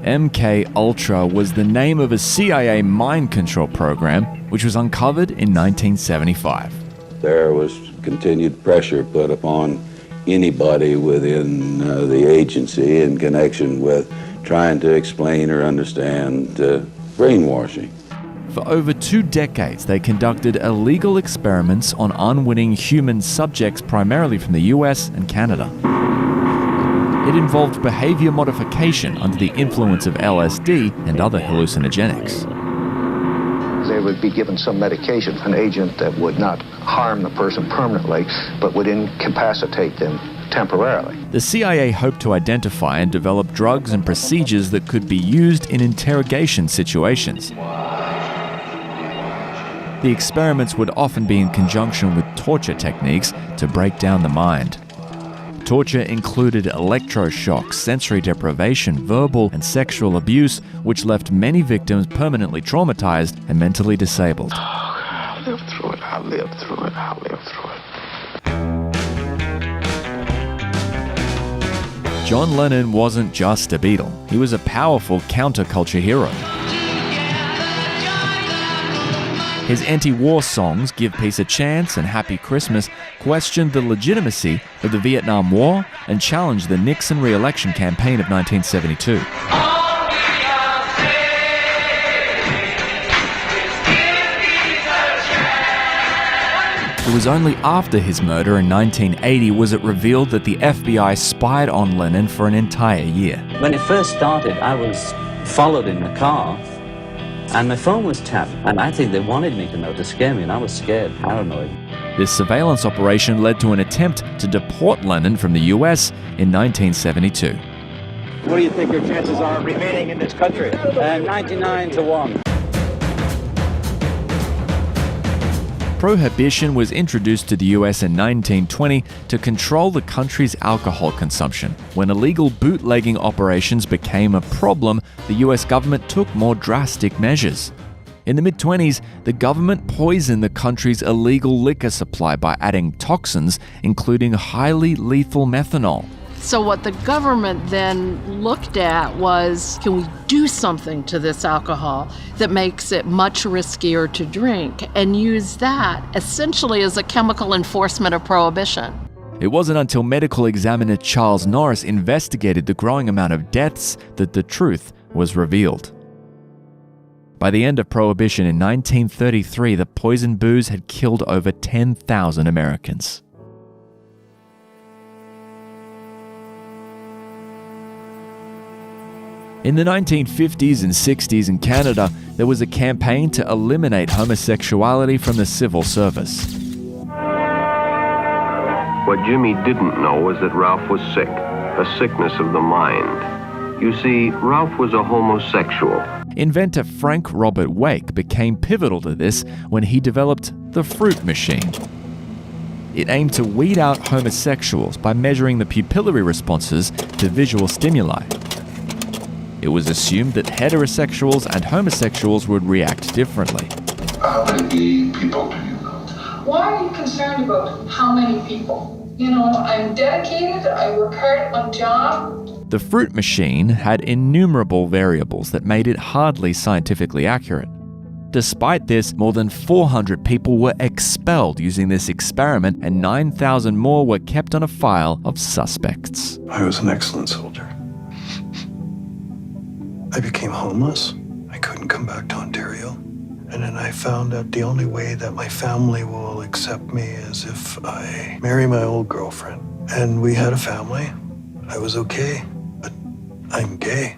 MK Ultra was the name of a CIA mind control program which was uncovered in 1975. There was continued pressure put upon anybody within the agency in connection with trying to explain or understand brainwashing. For over 2 decades, they conducted illegal experiments on unwitting human subjects, primarily from the US and Canada. It involved behavior modification under the influence of LSD and other hallucinogenics. They would be given some medication, an agent that would not harm the person permanently, but would incapacitate them temporarily. The CIA hoped to identify and develop drugs and procedures that could be used in interrogation situations. The experiments would often be in conjunction with torture techniques to break down the mind. Torture included electroshock, sensory deprivation, verbal and sexual abuse, which left many victims permanently traumatized and mentally disabled. Oh, I'll live through it, I'll live through it, I'll live through it. John Lennon wasn't just a Beatle. He was a powerful counterculture hero. His anti-war songs, Give Peace a Chance and Happy Christmas, questioned the legitimacy of the Vietnam War and challenged the Nixon re-election campaign of 1972. It was only after his murder in 1980 was it revealed that the FBI spied on Lennon for an entire year. When it first started, I was followed in the car, and my phone was tapped, and I think they wanted me to know to scare me, and I was scared, paranoid. This surveillance operation led to an attempt to deport Lennon from the US in 1972. What do you think your chances are of remaining in this country? 99-1. Prohibition was introduced to the US in 1920 to control the country's alcohol consumption. When illegal bootlegging operations became a problem, the US government took more drastic measures. In the mid-20s, the government poisoned the country's illegal liquor supply by adding toxins, including highly lethal methanol. So what the government then looked at was, can we do something to this alcohol that makes it much riskier to drink, and use that essentially as a chemical enforcement of prohibition. It wasn't until medical examiner Charles Norris investigated the growing amount of deaths that the truth was revealed. By the end of Prohibition in 1933, the poison booze had killed over 10,000 Americans. In the 1950s and 60s in Canada, there was a campaign to eliminate homosexuality from the civil service. What Jimmy didn't know was that Ralph was sick, a sickness of the mind. You see, Ralph was a homosexual. Inventor Frank Robert Wake became pivotal to this when he developed the fruit machine. It aimed to weed out homosexuals by measuring the pupillary responses to visual stimuli. It was assumed that heterosexuals and homosexuals would react differently. How many gay people do you know? Why are you concerned about how many people? You know, I'm dedicated, I work hard at my job. The fruit machine had innumerable variables that made it hardly scientifically accurate. Despite this, more than 400 people were expelled using this experiment, and 9,000 more were kept on a file of suspects. I was an excellent soldier. I became homeless. I couldn't come back to Ontario. And then I found out the only way that my family will accept me is if I marry my old girlfriend. And we had a family. I was okay, but I'm gay.